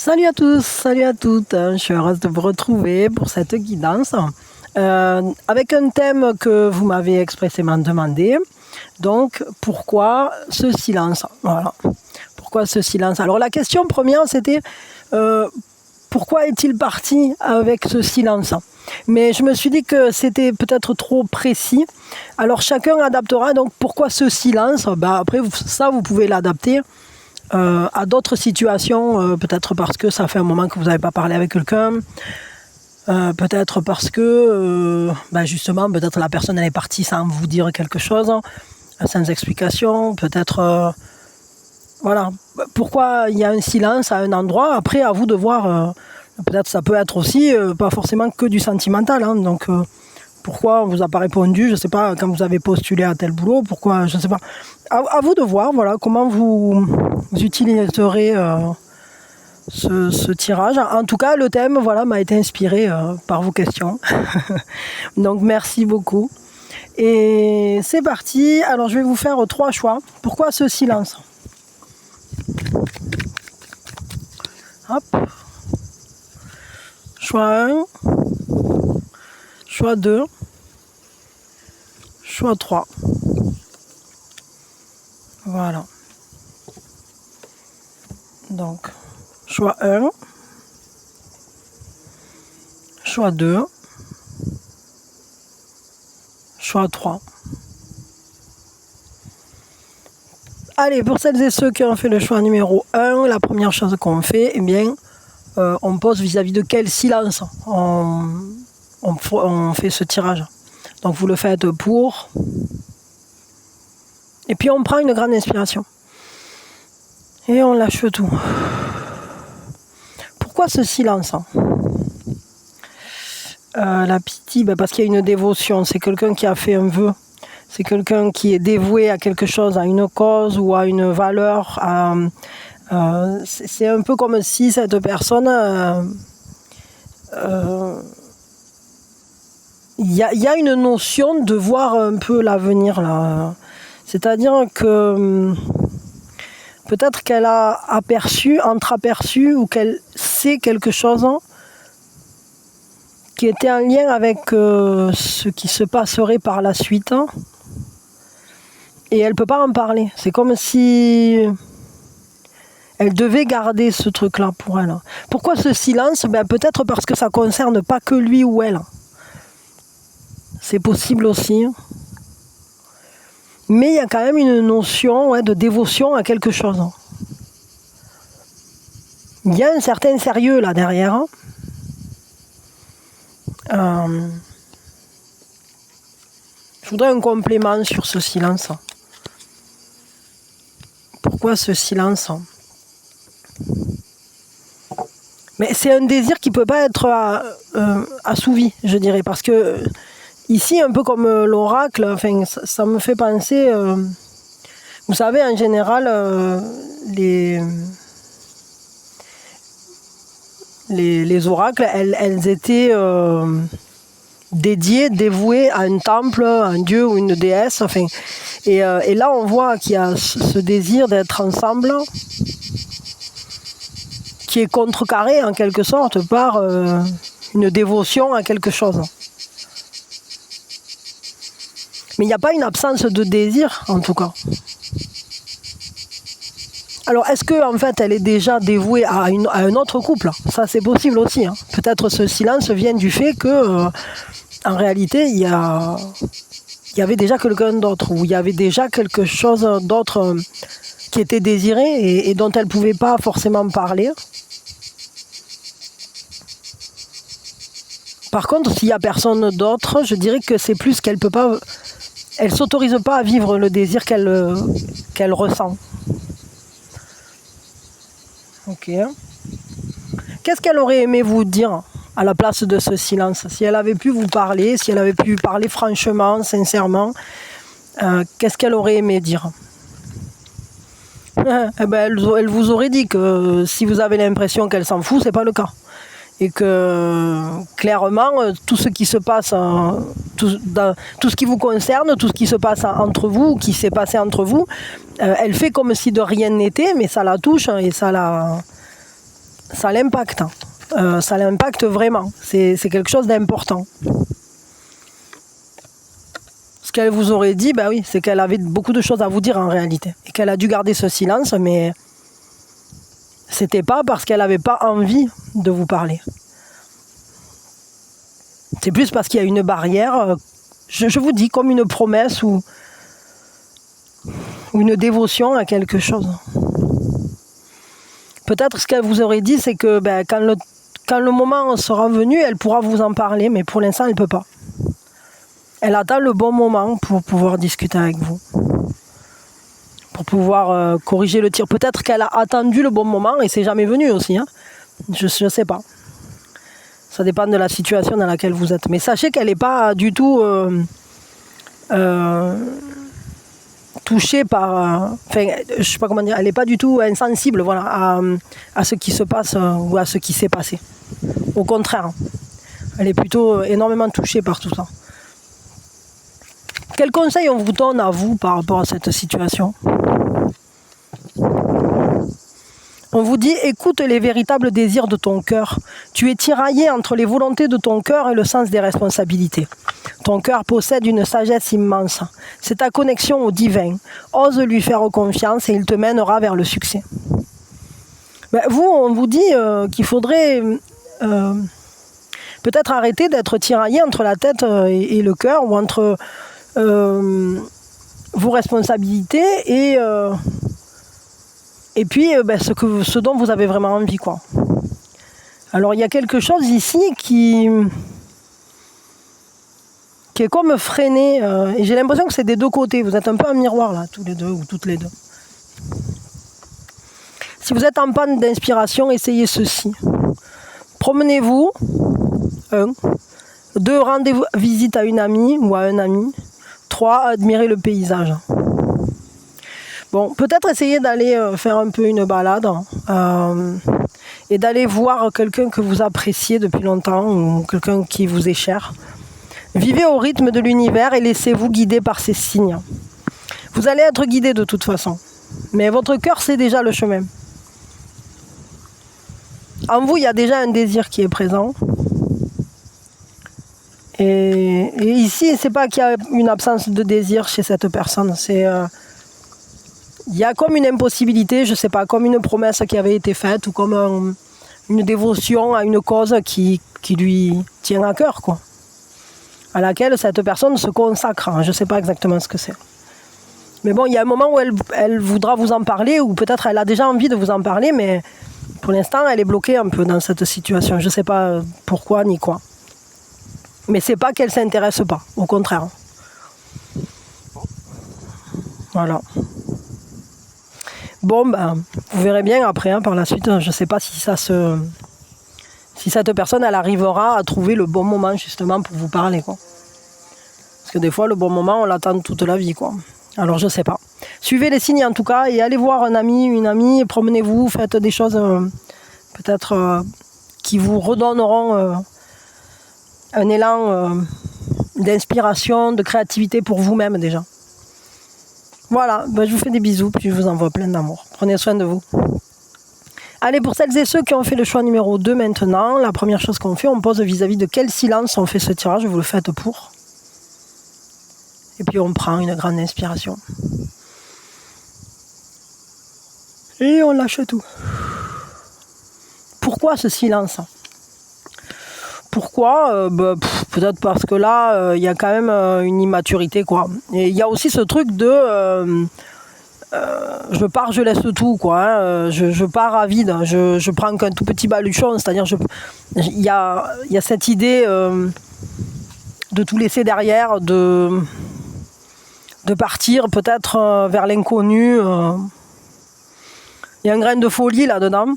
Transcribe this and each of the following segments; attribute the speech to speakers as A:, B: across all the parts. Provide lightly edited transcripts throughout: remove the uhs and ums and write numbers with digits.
A: Salut à tous, salut à toutes. Je suis heureuse de vous retrouver pour cette guidance avec un thème que vous m'avez expressément demandé. Donc, pourquoi ce silence? Voilà. Pourquoi ce silence? Alors, la question première, c'était pourquoi est-il parti avec ce silence? Mais je me suis dit que c'était peut-être trop précis. Alors, chacun adaptera. Donc, pourquoi ce silence? Après, ça, vous pouvez l'adapter à d'autres situations, peut-être parce que ça fait un moment que vous n'avez pas parlé avec quelqu'un, peut-être parce que justement, peut-être la personne elle est partie sans vous dire quelque chose, sans explication, peut-être voilà. Pourquoi il y a un silence à un endroit, après à vous de voir, peut-être ça peut être aussi pas forcément que du sentimental, donc pourquoi on ne vous a pas répondu, je ne sais pas, quand vous avez postulé à tel boulot, pourquoi, je ne sais pas. À vous de voir, voilà, comment vous utiliserez ce tirage. En tout cas, le thème, voilà, m'a été inspiré par vos questions. Donc, merci beaucoup. Et c'est parti. Alors, je vais vous faire 3 choix. Pourquoi ce silence? Hop. Choix 1. Choix 2. Choix 3. Voilà. Donc, choix 1. Choix 2. Choix 3. Allez, pour celles et ceux qui ont fait le choix numéro 1, la première chose qu'on fait, eh bien, on pose vis-à-vis de quel silence on fait ce tirage. Donc vous le faites pour. Et puis on prend une grande inspiration. Et on lâche tout. Pourquoi ce silence? La pitié, parce qu'il y a une dévotion. C'est quelqu'un qui a fait un vœu. C'est quelqu'un qui est dévoué à quelque chose, à une cause ou à une valeur. C'est un peu comme si cette personne... Il y a une notion de voir un peu l'avenir là. C'est-à-dire que peut-être qu'elle a entreaperçu ou qu'elle sait quelque chose qui était en lien avec ce qui se passerait par la suite. Et elle ne peut pas en parler. C'est comme si elle devait garder ce truc-là pour elle. Pourquoi ce silence? Peut-être parce que ça ne concerne pas que lui ou elle. C'est possible aussi. Mais il y a quand même une notion de dévotion à quelque chose. Il y a un certain sérieux là derrière. Je voudrais un complément sur ce silence. Pourquoi ce silence? Mais c'est un désir qui ne peut pas être assouvi, je dirais, parce que ici, un peu comme l'oracle, ça me fait penser... vous savez, en général, les oracles, elles étaient dévouées à un temple, à un dieu ou une déesse. Et là, on voit qu'il y a ce désir d'être ensemble qui est contrecarré, en quelque sorte, par une dévotion à quelque chose. Mais il n'y a pas une absence de désir, en tout cas. Alors, est-ce qu'en fait, elle est déjà dévouée à un autre couple? Ça, c'est possible aussi. Peut-être ce silence vient du fait que, en réalité, il y avait déjà quelqu'un d'autre, ou il y avait déjà quelque chose d'autre qui était désiré et dont elle ne pouvait pas forcément parler. Par contre, s'il n'y a personne d'autre, je dirais que c'est plus qu'elle peut pas... Elle ne s'autorise pas à vivre le désir qu'elle ressent. Ok. Qu'est-ce qu'elle aurait aimé vous dire à la place de ce silence? Si elle avait pu vous parler, si elle avait pu parler franchement, sincèrement, qu'est-ce qu'elle aurait aimé dire? Elle vous aurait dit que si vous avez l'impression qu'elle s'en fout, c'est pas le cas. Et que clairement, tout ce qui se passe, tout ce qui vous concerne, tout ce qui se passe entre vous, qui s'est passé entre vous, elle fait comme si de rien n'était, mais ça la touche et ça la, ça l'impacte. Ça l'impacte vraiment. C'est quelque chose d'important. Ce qu'elle vous aurait dit, ben oui, c'est qu'elle avait beaucoup de choses à vous dire en réalité. Et qu'elle a dû garder ce silence, mais c'était pas parce qu'elle n'avait pas envie de vous parler. C'est plus parce qu'il y a une barrière, je vous dis, comme une promesse ou une dévotion à quelque chose. Peut-être ce qu'elle vous aurait dit, c'est que quand le moment sera venu, elle pourra vous en parler, mais pour l'instant, elle ne peut pas. Elle attend le bon moment pour pouvoir discuter avec vous. Pour pouvoir corriger le tir. Peut-être qu'elle a attendu le bon moment et c'est jamais venu aussi. Hein. Je ne sais pas. Ça dépend de la situation dans laquelle vous êtes. Mais sachez qu'elle n'est pas du tout touchée par... je sais pas comment dire. Elle n'est pas du tout insensible voilà, à ce qui se passe ou à ce qui s'est passé. Au contraire. Elle est plutôt énormément touchée par tout ça. Quel conseil on vous donne à vous par rapport à cette situation ? On vous dit, écoute les véritables désirs de ton cœur. Tu es tiraillé entre les volontés de ton cœur et le sens des responsabilités. Ton cœur possède une sagesse immense. C'est ta connexion au divin. Ose lui faire confiance et il te mènera vers le succès. Vous, on vous dit qu'il faudrait peut-être arrêter d'être tiraillé entre la tête et le cœur ou entre... vos responsabilités et puis ce dont vous avez vraiment envie quoi. Alors il y a quelque chose ici qui est comme freiné et j'ai l'impression que c'est des deux côtés. Vous êtes un peu un miroir là, tous les deux ou toutes les deux. Si vous êtes en panne d'inspiration, essayez ceci. Promenez-vous. 2, rendez visite à une amie ou à un ami. 3, admirer le paysage. Bon, peut-être essayer d'aller faire un peu une balade et d'aller voir quelqu'un que vous appréciez depuis longtemps ou quelqu'un qui vous est cher. Vivez au rythme de l'univers et laissez-vous guider par ces signes. Vous allez être guidé de toute façon, mais votre cœur sait déjà le chemin. En vous, il y a déjà un désir qui est présent. Et ici, c'est pas qu'il y a une absence de désir chez cette personne, il y a comme une impossibilité, je sais pas, comme une promesse qui avait été faite ou comme une dévotion à une cause qui lui tient à cœur, quoi. À laquelle cette personne se consacre. Je sais pas exactement ce que c'est. Mais bon, il y a un moment où elle voudra vous en parler ou peut-être elle a déjà envie de vous en parler, mais pour l'instant, elle est bloquée un peu dans cette situation. Je sais pas pourquoi ni quoi. Mais c'est pas qu'elle s'intéresse pas, au contraire. Voilà. Bon, vous verrez bien après, par la suite, je sais pas si cette personne, elle arrivera à trouver le bon moment justement pour vous parler, quoi. Parce que des fois, le bon moment, on l'attend toute la vie, quoi. Alors, je sais pas. Suivez les signes en tout cas et allez voir un ami, une amie, promenez-vous, faites des choses peut-être qui vous redonneront un élan d'inspiration, de créativité pour vous-même déjà. Voilà, je vous fais des bisous, puis je vous envoie plein d'amour. Prenez soin de vous. Allez, pour celles et ceux qui ont fait le choix numéro 2 maintenant, la première chose qu'on fait, on pose vis-à-vis de quel silence on fait ce tirage, vous le faites pour. Et puis on prend une grande inspiration. Et on lâche tout. Pourquoi ce silence ? Pourquoi peut-être parce que là, il y a quand même une immaturité, quoi. Et il y a aussi ce truc de... je pars, je laisse tout, quoi. Hein. Je pars à vide, je prends qu'un tout petit baluchon, c'est-à-dire il y a cette idée de tout laisser derrière, de partir peut-être vers l'inconnu. Il y a un grain de folie là-dedans.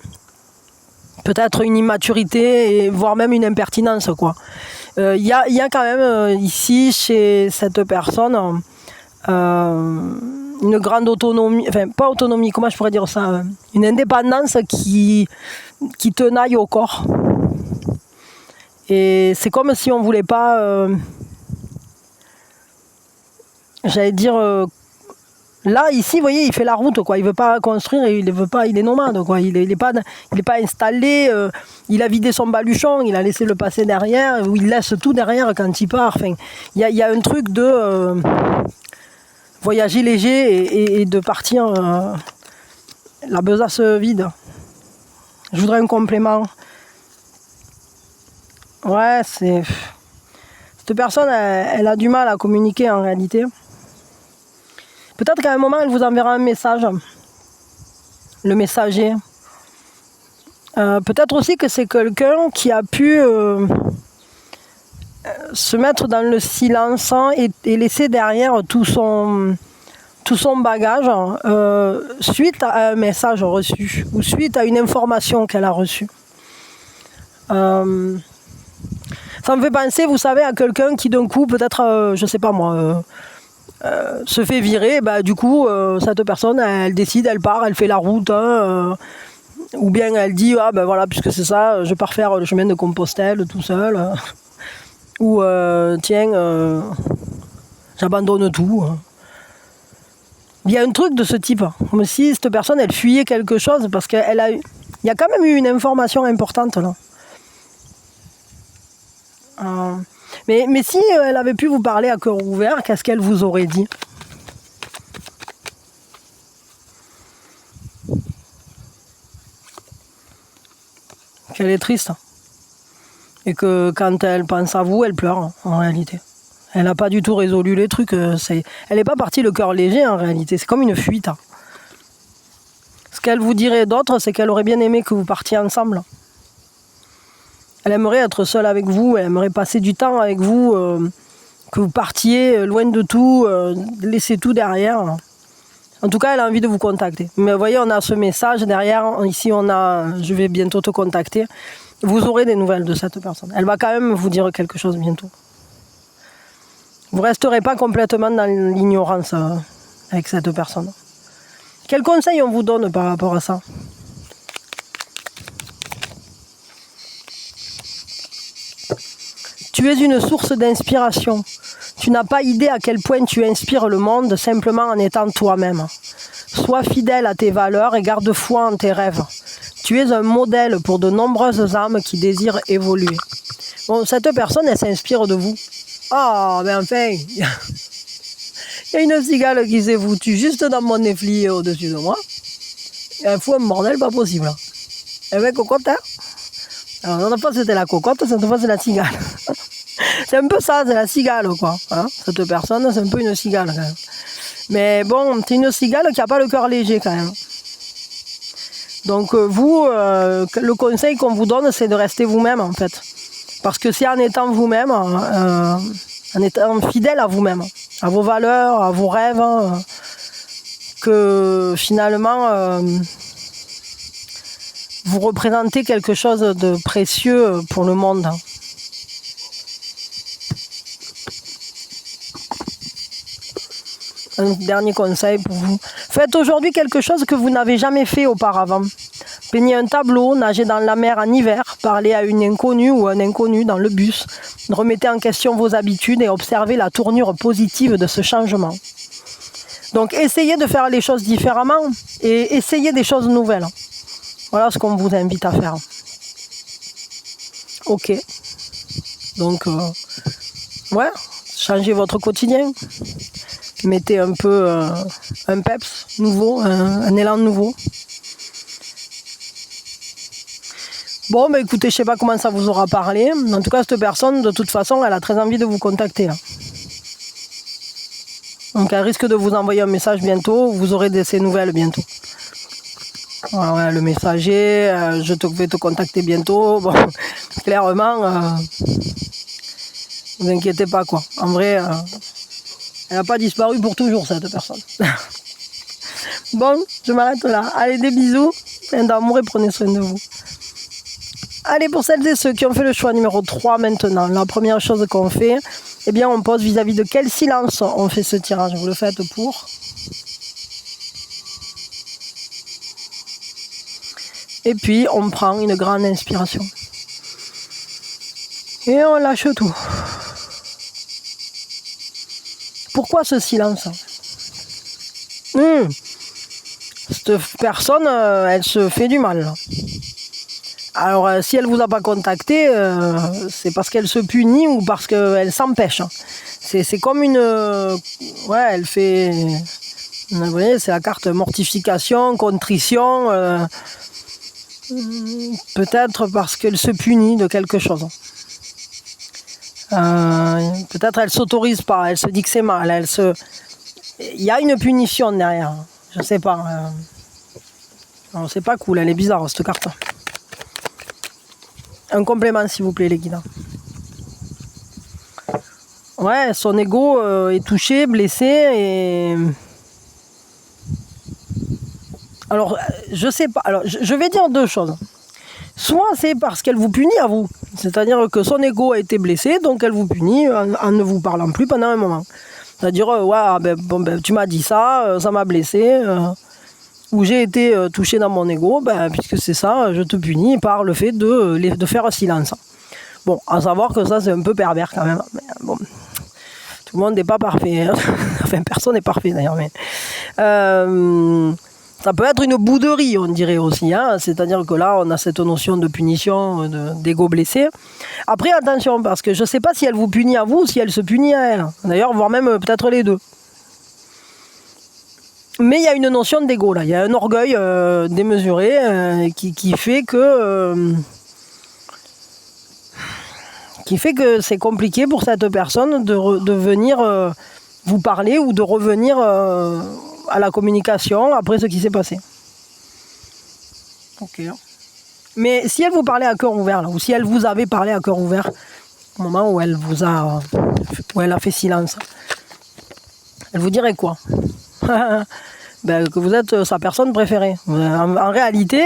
A: Peut-être une immaturité, voire même une impertinence, quoi. Il y a quand même ici, chez cette personne, une grande autonomie, enfin pas autonomie, comment je pourrais dire ça, une indépendance qui tenaille au corps. Et c'est comme si on voulait pas, j'allais dire, Là, ici, vous voyez, il fait la route, quoi. Il veut pas construire, et il veut pas, il est nomade, quoi. Il est pas installé. Il a vidé son baluchon, il a laissé le passé derrière, ou il laisse tout derrière quand il part. Enfin, il y a un truc de voyager léger et de partir la besace vide. Je voudrais un complément. Ouais, c'est... Cette personne, elle a du mal à communiquer en réalité. Peut-être qu'à un moment, elle vous enverra un message. Le messager. Peut-être aussi que c'est quelqu'un qui a pu se mettre dans le silence et laisser derrière tout son bagage suite à un message reçu ou suite à une information qu'elle a reçue. Ça me fait penser, vous savez, à quelqu'un qui d'un coup, peut-être, je sais pas moi, se fait virer. Bah, du coup, cette personne, elle décide, elle part, elle fait la route. Ou bien elle dit, ah ben voilà, puisque c'est ça, je pars faire le chemin de Compostelle tout seul. Ou tiens, j'abandonne tout. Il y a un truc de ce type, comme si cette personne, elle fuyait quelque chose, parce qu'il y a quand même eu une information importante là. Mais si elle avait pu vous parler à cœur ouvert, qu'est-ce qu'elle vous aurait dit? Qu'elle est triste. Et que quand elle pense à vous, elle pleure, en réalité. Elle n'a pas du tout résolu les trucs. Elle n'est pas partie le cœur léger, en réalité. C'est comme une fuite. Ce qu'elle vous dirait d'autre, c'est qu'elle aurait bien aimé que vous partiez ensemble. Elle aimerait être seule avec vous, elle aimerait passer du temps avec vous, que vous partiez loin de tout, laisser tout derrière. En tout cas, elle a envie de vous contacter. Mais vous voyez, on a ce message derrière. Ici, on a « je vais bientôt te contacter ». Vous aurez des nouvelles de cette personne. Elle va quand même vous dire quelque chose bientôt. Vous ne resterez pas complètement dans l'ignorance avec cette personne. Quels conseils on vous donne par rapport à ça ? Tu es une source d'inspiration. Tu n'as pas idée à quel point tu inspires le monde simplement en étant toi-même. Sois fidèle à tes valeurs et garde foi en tes rêves. Tu es un modèle pour de nombreuses âmes qui désirent évoluer. Bon, cette personne, elle s'inspire de vous. Ah, ben enfin, il y a une cigale qui s'est foutue juste dans mon effli au-dessus de moi. Elle fout un bordel pas possible. Elle est cocotte, hein. Alors, cette fois c'était la cocotte, cette fois c'est la cigale. C'est un peu ça, c'est la cigale, quoi. Hein, cette personne, c'est un peu une cigale, quand même. Mais bon, c'est une cigale qui n'a pas le cœur léger, quand même. Donc vous, le conseil qu'on vous donne, c'est de rester vous-même, en fait. Parce que c'est en étant vous-même, en étant fidèle à vous-même, à vos valeurs, à vos rêves, que finalement, vous représentez quelque chose de précieux pour le monde. Un dernier conseil pour vous. Faites aujourd'hui quelque chose que vous n'avez jamais fait auparavant. Peignez un tableau, nagez dans la mer en hiver, parlez à une inconnue ou un inconnu dans le bus, remettez en question vos habitudes et observez la tournure positive de ce changement. Donc essayez de faire les choses différemment et essayez des choses nouvelles. Voilà ce qu'on vous invite à faire. Ok. Donc, ouais, changez votre quotidien. Mettez un peu un peps nouveau, un élan nouveau. Bon, bah écoutez, je sais pas comment ça vous aura parlé. En tout cas, cette personne, de toute façon, elle a très envie de vous contacter, là. Donc, elle risque de vous envoyer un message bientôt. Vous aurez ces nouvelles bientôt. Ouais, le messager, vais te contacter bientôt. Bon, clairement, ne vous inquiétez pas, quoi. En vrai, elle n'a pas disparu pour toujours, cette personne. Bon, je m'arrête là. Allez, des bisous, plein d'amour et prenez soin de vous. Allez, pour celles et ceux qui ont fait le choix numéro 3 maintenant, la première chose qu'on fait, eh bien, on pose vis-à-vis de quel silence on fait ce tirage. Vous le faites pour. Et puis, on prend une grande inspiration. Et on lâche tout. Pourquoi ce silence ? Cette personne, elle se fait du mal. Là. Alors, si elle vous a pas contacté, c'est parce qu'elle se punit ou parce qu'elle s'empêche. C'est comme une... ouais, elle fait... Vous voyez, c'est la carte mortification, contrition. Peut-être parce qu'elle se punit de quelque chose. Peut-être elle s'autorise pas, elle se dit que c'est mal. Il y a une punition derrière. Je sais pas. Non, c'est pas cool, elle est bizarre cette carte. Un complément s'il vous plaît les guides. Ouais, son ego est touché, blessé et... Alors, je sais pas. Alors, je vais dire deux choses. Soit c'est parce qu'elle vous punit à vous. C'est-à-dire que son ego a été blessé, donc elle vous punit en ne vous parlant plus pendant un moment. C'est-à-dire, ouais, tu m'as dit ça, ça m'a blessé, ou j'ai été touché dans mon ego, puisque c'est ça, je te punis par le fait de faire silence. Bon, à savoir que ça c'est un peu pervers quand même. Mais, bon, tout le monde n'est pas parfait. Hein. Enfin, personne n'est parfait d'ailleurs. Mais ça peut être une bouderie, on dirait aussi. Hein. C'est-à-dire que là, on a cette notion de punition, d'ego blessé. Après, attention, parce que je ne sais pas si elle vous punit à vous ou si elle se punit à elle. D'ailleurs, voire même peut-être les deux. Mais il y a une notion d'ego là. Il y a un orgueil démesuré qui fait que... c'est compliqué pour cette personne de venir vous parler ou de revenir à la communication après ce qui s'est passé. Ok. Mais si elle vous parlait à cœur ouvert, là, ou si elle vous avait parlé à cœur ouvert, au moment où elle a fait silence, elle vous dirait quoi? Que vous êtes sa personne préférée. En réalité,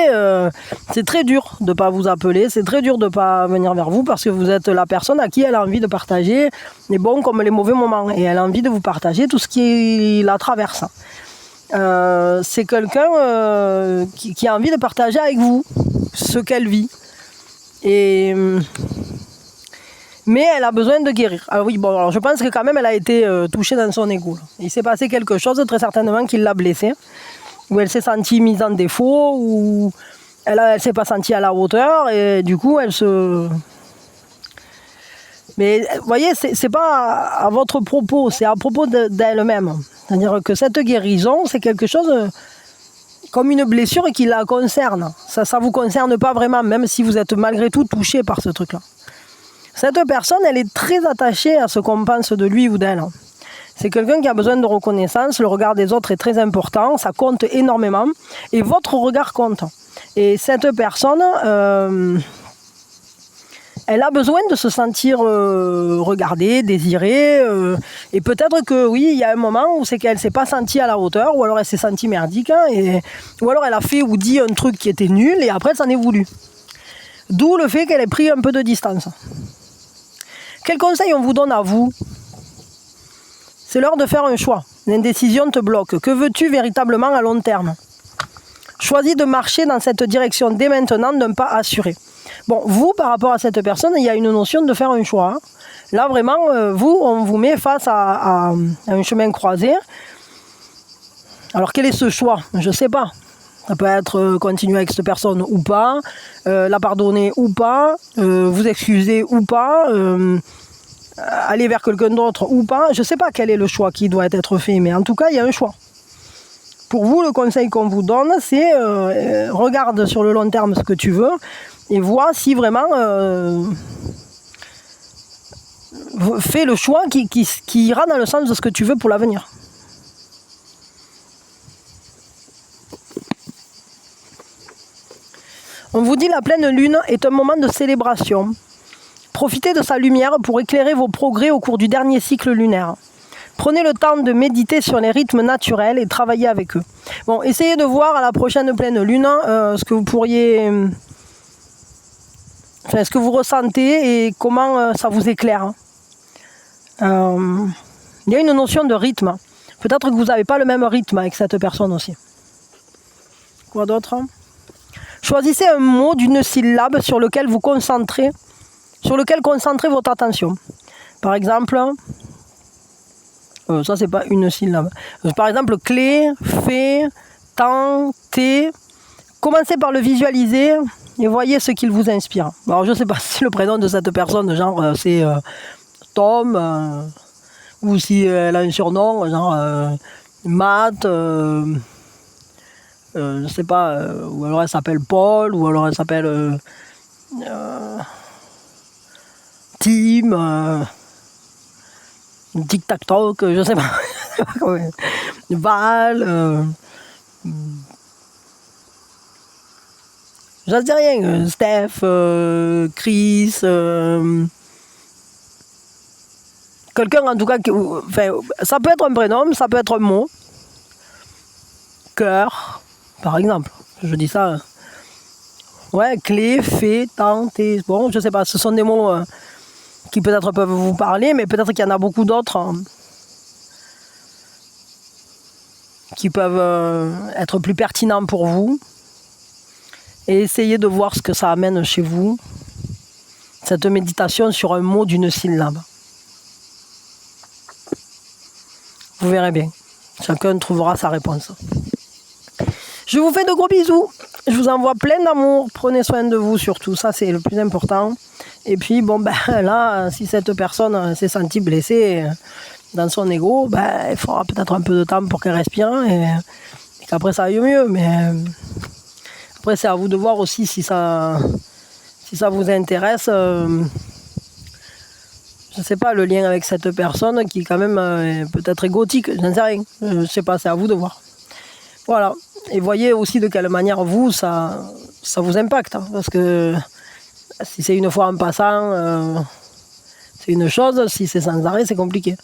A: c'est très dur de ne pas vous appeler, c'est très dur de ne pas venir vers vous parce que vous êtes la personne à qui elle a envie de partager les bons comme les mauvais moments. Et elle a envie de vous partager tout ce qui la traverse. C'est quelqu'un qui a envie de partager avec vous ce qu'elle vit. Mais elle a besoin de guérir. Alors oui, alors je pense que quand même elle a été touchée dans son ego. Il s'est passé quelque chose très certainement qui l'a blessée, où elle s'est sentie mise en défaut, où elle s'est pas sentie à la hauteur et du coup elle se... Mais vous voyez, c'est pas à votre propos, c'est à propos d'elle-même. C'est-à-dire que cette guérison, c'est quelque chose comme une blessure qui la concerne. Ça vous concerne pas vraiment, même si vous êtes malgré tout touché par ce truc-là. Cette personne, elle est très attachée à ce qu'on pense de lui ou d'elle. C'est quelqu'un qui a besoin de reconnaissance, le regard des autres est très important, ça compte énormément, et votre regard compte. Et cette personne, elle a besoin de se sentir regardée, désirée, et peut-être que oui, il y a un moment où c'est qu'elle ne s'est pas sentie à la hauteur, ou alors elle s'est sentie merdique, ou alors elle a fait ou dit un truc qui était nul, et après elle s'en est voulu. D'où le fait qu'elle ait pris un peu de distance. Quel conseil on vous donne à vous? C'est l'heure de faire un choix. L'indécision te bloque. Que veux-tu véritablement à long terme? Choisis de marcher dans cette direction dès maintenant d'un pas assuré. Bon, vous, par rapport à cette personne, il y a une notion de faire un choix. Hein. Là, vraiment, on vous met face à un chemin croisé. Alors, quel est ce choix? Je ne sais pas. Ça peut être continuer avec cette personne ou pas, la pardonner ou pas, vous excuser ou pas, aller vers quelqu'un d'autre ou pas. Je ne sais pas quel est le choix qui doit être fait, mais en tout cas, il y a un choix. Pour vous, le conseil qu'on vous donne, c'est regarde sur le long terme ce que tu veux et vois si vraiment fais le choix qui ira dans le sens de ce que tu veux pour l'avenir. On vous dit la pleine lune est un moment de célébration. Profitez de sa lumière pour éclairer vos progrès au cours du dernier cycle lunaire. Prenez le temps de méditer sur les rythmes naturels et travaillez avec eux. Bon, essayez de voir à la prochaine pleine lune ce que vous pourriez... ce que vous ressentez et comment ça vous éclaire. Il y a une notion de rythme. Peut-être que vous n'avez pas le même rythme avec cette personne aussi. Quoi d'autre ? Choisissez un mot d'une syllabe sur lequel concentrez votre attention. Par exemple, Ça, c'est pas une syllabe. Par exemple, clé, fait, tenter. Commencez par le visualiser et voyez ce qu'il vous inspire. Alors, je ne sais pas si le prénom de cette personne, genre, c'est Tom, ou si elle a un surnom, genre Matt, je ne sais pas, ou alors elle s'appelle Paul, ou alors elle s'appelle Tim, Tic-Tac-Toc, je ne sais pas, Val, j'en sais rien, Steph, Chris, quelqu'un en tout cas, enfin, ça peut être un prénom, ça peut être un mot, cœur, par exemple, je dis ça, ouais, clé, fait, tenter, bon, je sais pas, ce sont des mots qui peut-être peuvent vous parler, mais peut-être qu'il y en a beaucoup d'autres qui peuvent être plus pertinents pour vous. Et essayez de voir ce que ça amène chez vous, cette méditation sur un mot d'une syllabe. Vous verrez bien, chacun trouvera sa réponse. Je vous fais de gros bisous, je vous envoie plein d'amour, prenez soin de vous surtout, ça c'est le plus important. Et puis bon ben là, si cette personne s'est sentie blessée dans son ego, ben, il faudra peut-être un peu de temps pour qu'elle respire et qu'après ça aille mieux, mais... Après, c'est à vous de voir aussi si ça vous intéresse. Je ne sais pas, le lien avec cette personne qui quand même est peut-être égotique, je n'en sais rien. Je ne sais pas, c'est à vous de voir. Voilà. Et voyez aussi de quelle manière vous, ça vous impacte. Hein, parce que si c'est une fois en passant, c'est une chose. Si c'est sans arrêt, c'est compliqué.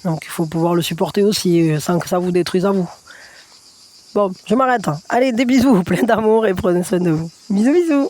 A: Donc il faut pouvoir le supporter aussi sans que ça vous détruise à vous. Bon, je m'arrête. Allez, des bisous, plein d'amour et prenez soin de vous. Bisous, bisous.